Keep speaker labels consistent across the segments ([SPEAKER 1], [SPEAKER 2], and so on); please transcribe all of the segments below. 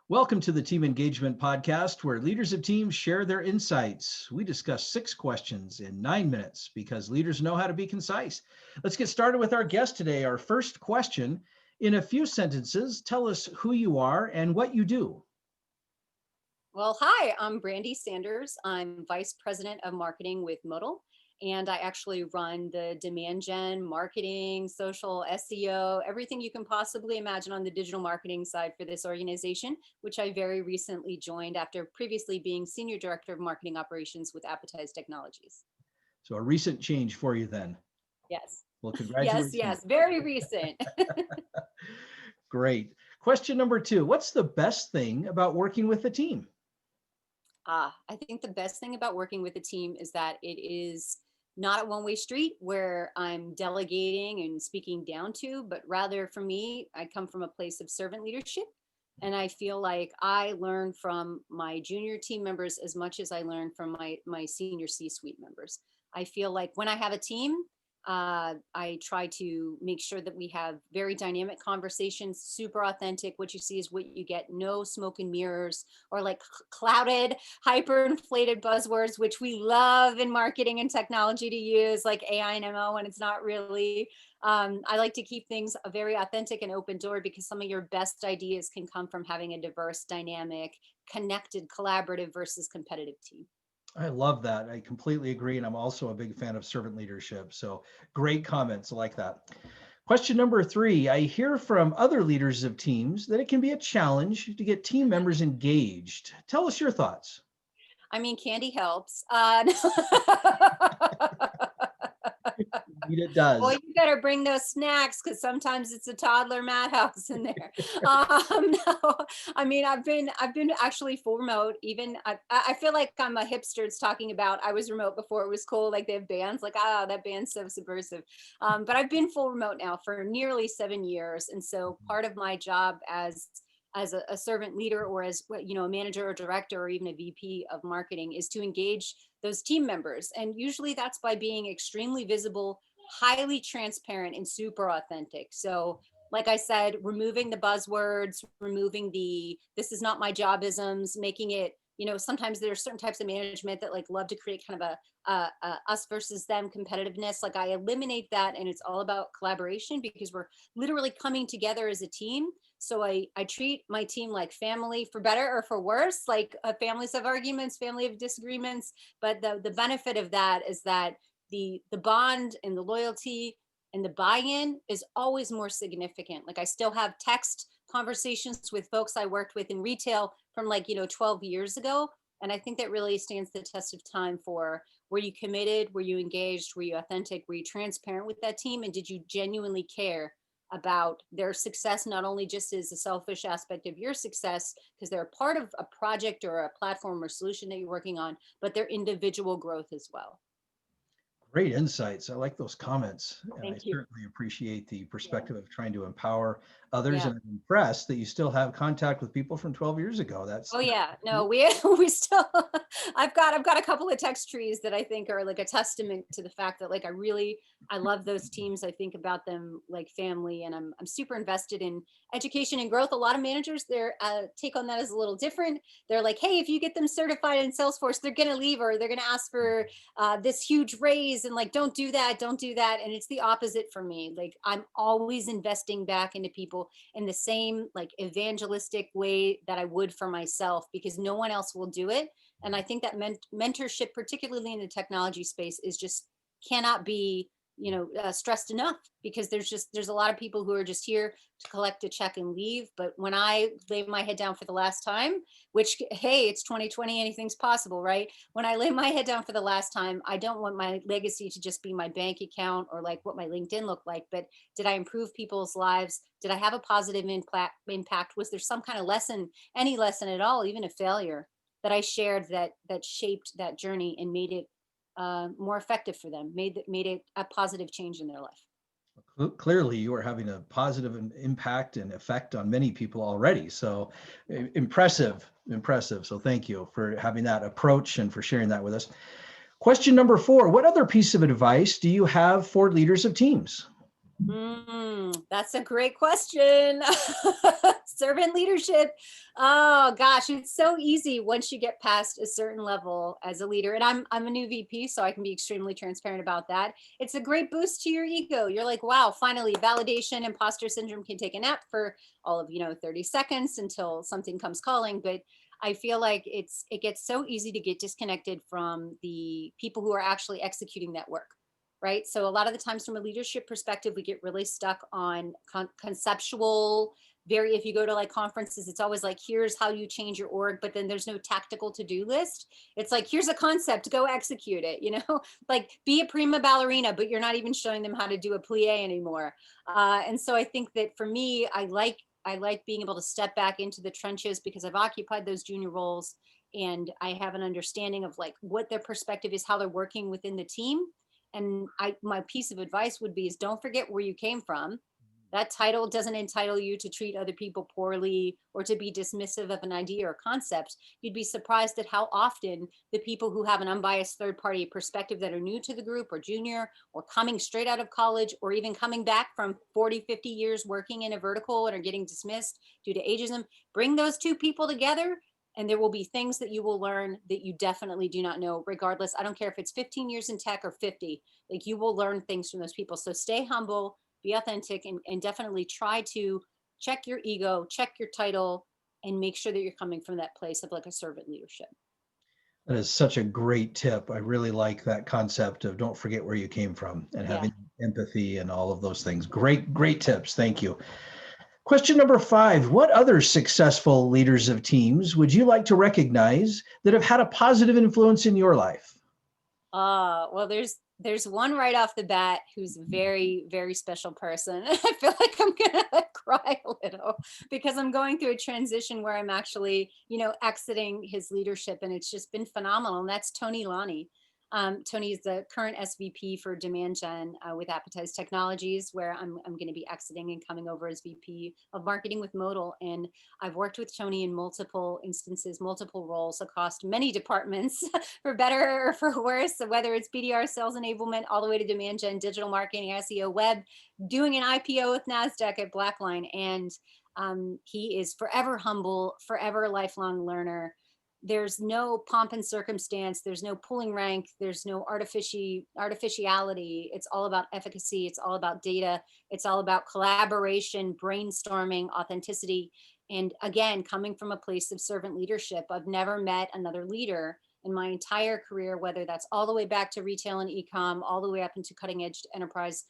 [SPEAKER 1] Welcome to the Team Engagement Podcast, where leaders of teams share their insights. We discuss 6 questions in 9 minutes because leaders know how to be concise. Let's get started with our guest today. Our first question, in a few sentences, tell us who you are and what you do.
[SPEAKER 2] Well, hi, I'm Brandee Sanders. I'm Vice President of Marketing with Modal, and I actually run the demand gen, marketing, social, SEO, everything you can possibly imagine on the digital marketing side for this organization, which I very recently joined after previously being Senior Director of Marketing Operations with Appetize Technologies.
[SPEAKER 1] So a recent change for you then.
[SPEAKER 2] Yes.
[SPEAKER 1] Well,
[SPEAKER 2] Yes,
[SPEAKER 1] congratulations.
[SPEAKER 2] very recent.
[SPEAKER 1] Great. Question number 2, what's the best thing about working with a team?
[SPEAKER 2] I think the best thing about working with a team is that it is not a one-way street where I'm delegating and speaking down to, but rather for me, I come from a place of servant leadership. And I feel like I learn from my junior team members as much as I learn from my senior C-suite members. I feel like when I have a team, I try to make sure that we have very dynamic conversations, super authentic. What you see is what you get, no smoke and mirrors or like clouded, hyperinflated buzzwords, which we love in marketing and technology to use, like AI and ML, when it's not really. I like to keep things a very authentic and open door because some of your best ideas can come from having a diverse, dynamic, connected, collaborative versus competitive team.
[SPEAKER 1] I love that. I completely agree. And I'm also a big fan of servant leadership. So great comments. I like that. Question number 3, I hear from other leaders of teams that it can be a challenge to get team members engaged. Tell us your thoughts.
[SPEAKER 2] I mean, candy helps.
[SPEAKER 1] Indeed, it
[SPEAKER 2] Well,
[SPEAKER 1] does.
[SPEAKER 2] you better bring those snacks because sometimes it's a toddler madhouse in there. No, I mean, I've been actually full remote. Even I feel like I'm a hipster. It's talking about I was remote before it was cool. Like they have bands. Like that band's so subversive. But I've been full remote now for nearly 7 years, and so part of my job as a servant leader or as a manager or director or even a VP of marketing is to engage those team members, and usually that's by being extremely visible, highly transparent, and super authentic. So like I said, removing the buzzwords, removing the this is not my jobisms, making it, sometimes there's certain types of management that like love to create kind of a us versus them competitiveness. Like I eliminate that, and it's all about collaboration because we're literally coming together as a team. So I treat my team like family, for better or for worse. Like families have arguments, family have disagreements, but the benefit of that is that the bond and the loyalty and the buy-in is always more significant. Like I still have text conversations with folks I worked with in retail from 12 years ago. And I think that really stands the test of time for, were you committed? Were you engaged? Were you authentic? Were you transparent with that team? And did you genuinely care about their success, not only just as a selfish aspect of your success, because they're a part of a project or a platform or solution that you're working on, but their individual growth as well.
[SPEAKER 1] Great insights. I like those comments. And I
[SPEAKER 2] Thank you.
[SPEAKER 1] certainly appreciate the
[SPEAKER 2] Yeah.
[SPEAKER 1] perspective of trying to empower others.
[SPEAKER 2] Yeah.
[SPEAKER 1] And I'm impressed that you still have contact with people from 12 years ago. That's
[SPEAKER 2] Oh yeah, no, we we still I've got a couple of text trees that I think are like a testament to the fact that like I love those teams. I think about them like family, and I'm super invested in education and growth. A lot of managers, their take on that is a little different. They're like, hey, if you get them certified in Salesforce, they're gonna leave, or they're gonna ask for this huge raise, and like don't do that, don't do that. And it's the opposite for me. Like I'm always investing back into people in the same like evangelistic way that I would for myself, because no one else will do it. And I think that mentorship, particularly in the technology space, is just cannot be stressed enough, because there's a lot of people who are just here to collect a check and leave. But when I lay my head down for the last time, which, hey, it's 2020, anything's possible, right? When I lay my head down for the last time, I don't want my legacy to just be my bank account or like what my LinkedIn looked like, but did I improve people's lives? Did I have a positive impact? Was there some kind of lesson, any lesson at all, even a failure that I shared that shaped that journey and made it more effective for them, made it a positive change in their life?
[SPEAKER 1] clearly you are having a positive impact and effect on many people already. So impressive, impressive. So thank you for having that approach and for sharing that with us. Question number 4, what other piece of advice do you have for leaders of teams?
[SPEAKER 2] That's a great question. Servant leadership. Oh gosh, it's so easy once you get past a certain level as a leader. And I'm a new VP, so I can be extremely transparent about that. It's a great boost to your ego. You're like, wow, finally, validation, imposter syndrome can take a nap for all of 30 seconds until something comes calling. But I feel like it gets so easy to get disconnected from the people who are actually executing that work, right? So a lot of the times from a leadership perspective, we get really stuck on conceptual, very, if you go to like conferences, it's always like, here's how you change your org, but then there's no tactical to-do list. It's like, here's a concept, go execute it, like be a prima ballerina, but you're not even showing them how to do a plie anymore. And so I think that for me, I like being able to step back into the trenches because I've occupied those junior roles and I have an understanding of like what their perspective is, how they're working within the team. And my piece of advice would be is don't forget where you came from. That title doesn't entitle you to treat other people poorly or to be dismissive of an idea or concept. You'd be surprised at how often the people who have an unbiased third party perspective that are new to the group or junior or coming straight out of college or even coming back from 40, 50 years working in a vertical and are getting dismissed due to ageism, bring those two people together and there will be things that you will learn that you definitely do not know, regardless. I don't care if it's 15 years in tech or 50, like you will learn things from those people. So stay humble, be authentic, and definitely try to check your ego, check your title, and make sure that you're coming from that place of like a servant leadership.
[SPEAKER 1] That is such a great tip. I really like that concept of don't forget where you came from and
[SPEAKER 2] Yeah.
[SPEAKER 1] having empathy and all of those things. Great, great tips. Thank you. Question number 5, what other successful leaders of teams would you like to recognize that have had a positive influence in your life?
[SPEAKER 2] Well, there's one right off the bat who's a very, very special person. I feel like I'm gonna cry a little because I'm going through a transition where I'm actually, exiting his leadership, and it's just been phenomenal. And that's Tony Lonnie. Tony is the current SVP for demand gen with Appetize Technologies, where I'm going to be exiting and coming over as VP of marketing with Modal. And I've worked with Tony in multiple instances, multiple roles across many departments, for better or for worse. So whether it's BDR, sales enablement, all the way to demand gen, digital marketing, SEO, web, doing an IPO with NASDAQ at Blackline. And he is forever humble, forever a lifelong learner. There's no pomp and circumstance. There's no pulling rank. There's no artificiality. It's all about efficacy. It's all about data. It's all about collaboration, brainstorming, authenticity. And again, coming from a place of servant leadership, I've never met another leader in my entire career, whether that's all the way back to retail and e-com, all the way up into cutting edge enterprise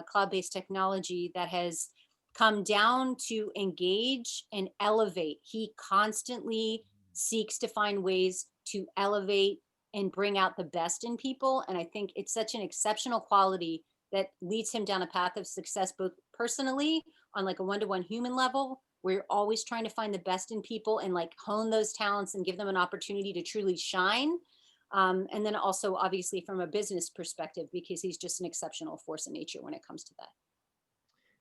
[SPEAKER 2] cloud-based technology that has come down to engage and elevate. He constantly seeks to find ways to elevate and bring out the best in people. And I think it's such an exceptional quality that leads him down a path of success, both personally on like a one-to-one human level, where you're always trying to find the best in people and like hone those talents and give them an opportunity to truly shine. And then also obviously from a business perspective, because he's just an exceptional force in nature when it comes to that.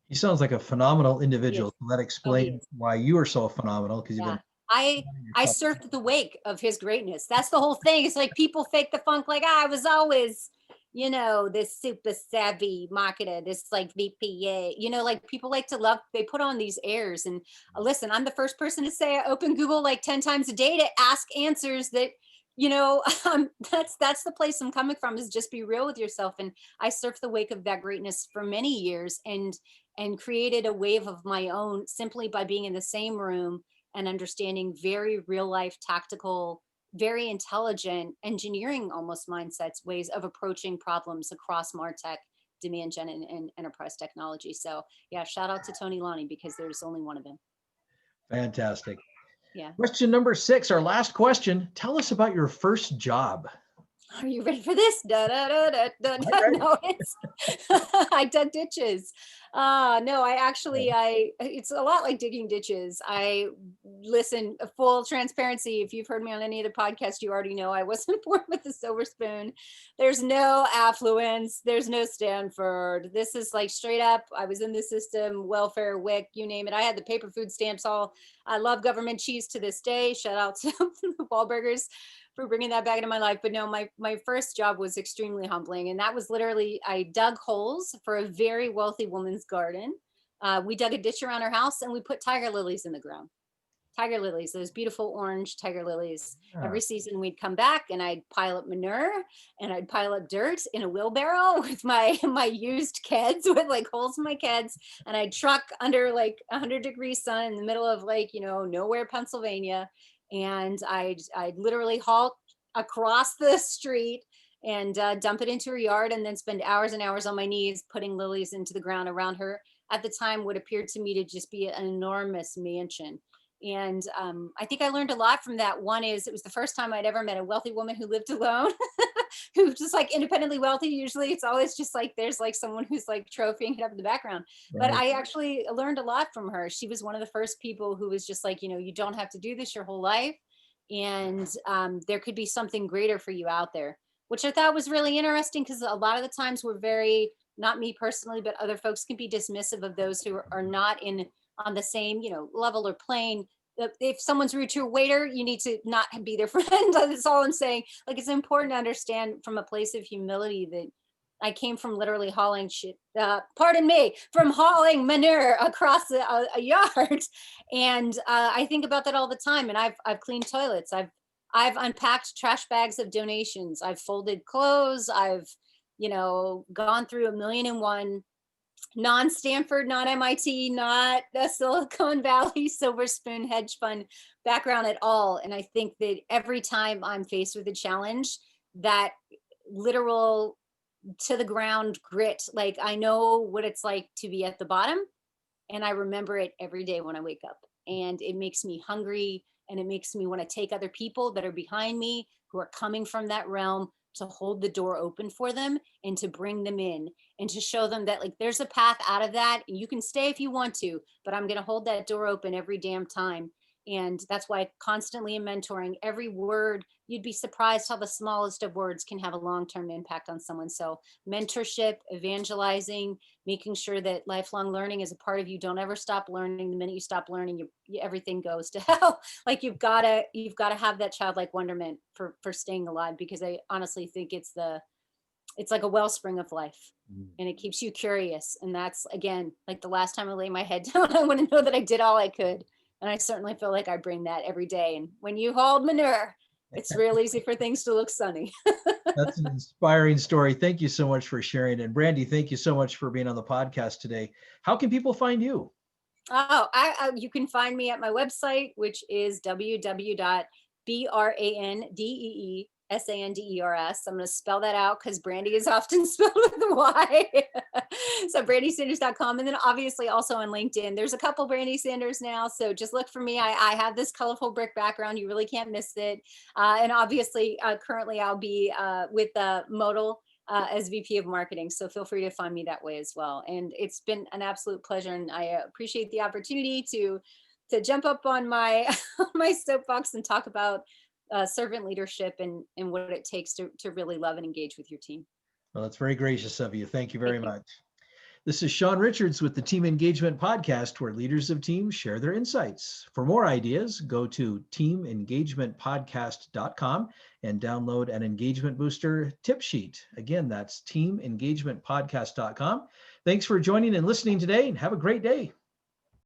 [SPEAKER 1] He sounds like a phenomenal
[SPEAKER 2] He is.
[SPEAKER 1] individual. So that
[SPEAKER 2] Oh, he
[SPEAKER 1] explains
[SPEAKER 2] is.
[SPEAKER 1] why you are so phenomenal, because you've
[SPEAKER 2] Yeah.
[SPEAKER 1] been
[SPEAKER 2] I surfed the wake of his greatness. That's the whole thing. It's like people fake the funk, like I was always, this super savvy marketer, this like VPA, like people like to love, they put on these airs. And listen, I'm the first person to say I open Google like 10 times a day to ask answers that, that's the place I'm coming from, is just be real with yourself. And I surfed the wake of that greatness for many years and created a wave of my own simply by being in the same room and understanding very real life, tactical, very intelligent engineering almost mindsets, ways of approaching problems across MarTech, demand gen, and enterprise technology. So yeah, shout out to Tony Lonnie because there's only one of him.
[SPEAKER 1] fantastic.
[SPEAKER 2] Yeah.
[SPEAKER 1] Question number 6, our last question. Tell us about your first job.
[SPEAKER 2] Are you ready for this? Da, da, da, da, da, da. No, I dug ditches. No, it's a lot like digging ditches. I listen, full transparency. If you've heard me on any other podcast, you already know I wasn't born with a silver spoon. There's no affluence. There's no Stanford. This is like straight up. I was in the system, welfare, WIC, you name it. I had the paper food stamps all. I love government cheese to this day. Shout out to the Wahlburgers for bringing that back into my life. But no, my first job was extremely humbling. And that was literally, I dug holes for a very wealthy woman's garden. We dug a ditch around her house and we put tiger lilies in the ground. Tiger lilies, those beautiful orange tiger lilies.
[SPEAKER 1] Yeah.
[SPEAKER 2] Every season we'd come back and I'd pile up manure and I'd pile up dirt in a wheelbarrow with my used Keds with like holes in my Keds. And I'd truck under like 100-degree sun in the middle of like, nowhere, Pennsylvania. And I'd literally haul across the street and dump it into her yard and then spend hours and hours on my knees putting lilies into the ground around her. At the time, what appeared to me to just be an enormous mansion. And I think I learned a lot from that. One is it was the first time I'd ever met a wealthy woman who lived alone, who's just like independently wealthy. Usually it's always just like there's like someone who's like trophying it up in the background.
[SPEAKER 1] Right.
[SPEAKER 2] But I actually learned a lot from her. She was one of the first people who was just like, you don't have to do this your whole life. And there could be something greater for you out there, which I thought was really interesting because a lot of the times we're very, not me personally, but other folks can be dismissive of those who are not on the same, level or plane. If someone's rude to a waiter, you need to not be their friend. That's all I'm saying. Like, it's important to understand from a place of humility that I came from literally hauling shit, from hauling manure across a yard. And I think about that all the time. And I've cleaned toilets. I've unpacked trash bags of donations. I've folded clothes. I've, gone through 1,000,001 non-Stanford, not MIT, not a Silicon Valley silver spoon hedge fund background at all. And I think that every time I'm faced with a challenge, that literal to the ground grit, like I know what it's like to be at the bottom and I remember it every day when I wake up, and it makes me hungry and it makes me want to take other people that are behind me who are coming from that realm to hold the door open for them and to bring them in and to show them that like there's a path out of that and you can stay if you want to, but I'm going to hold that door open every damn time. And that's why I constantly am mentoring. Every word, you'd be surprised how the smallest of words can have a long-term impact on someone. So mentorship, evangelizing, making sure that lifelong learning is a part of you. Don't ever stop learning. The minute you stop learning, everything goes to hell. Like you've got to have that childlike wonderment for staying alive, because I honestly think it's like a wellspring of life, and it keeps you curious. And that's, again, like the last time I lay my head down, I want to know that I did all I could. And I certainly feel like I bring that every day. And when you hauled manure, it's real easy for things to look sunny.
[SPEAKER 1] That's an inspiring story. Thank you so much for sharing. And Brandee, thank you so much for being on the podcast today. How can people find you?
[SPEAKER 2] Oh, you can find me at my website, which is www.brandeesanders. I'm going to spell that out because Brandee is often spelled with a Y. So brandeesanders.com. And then obviously also on LinkedIn, there's a couple Brandee Sanders now. So just look for me. I have this colorful brick background. You really can't miss it. And obviously currently I'll be with Modal as VP of marketing. So feel free to find me that way as well. And it's been an absolute pleasure. And I appreciate the opportunity to jump up on my, my soapbox and talk about servant leadership and what it takes to really love and engage with your team.
[SPEAKER 1] Well, that's very gracious of you. Thank you very much. This is Sean Richards with the Team Engagement Podcast, where leaders of teams share their insights. For more ideas, go to teamengagementpodcast.com and download an engagement booster tip sheet. Again, that's teamengagementpodcast.com. Thanks for joining and listening today, and have a great day.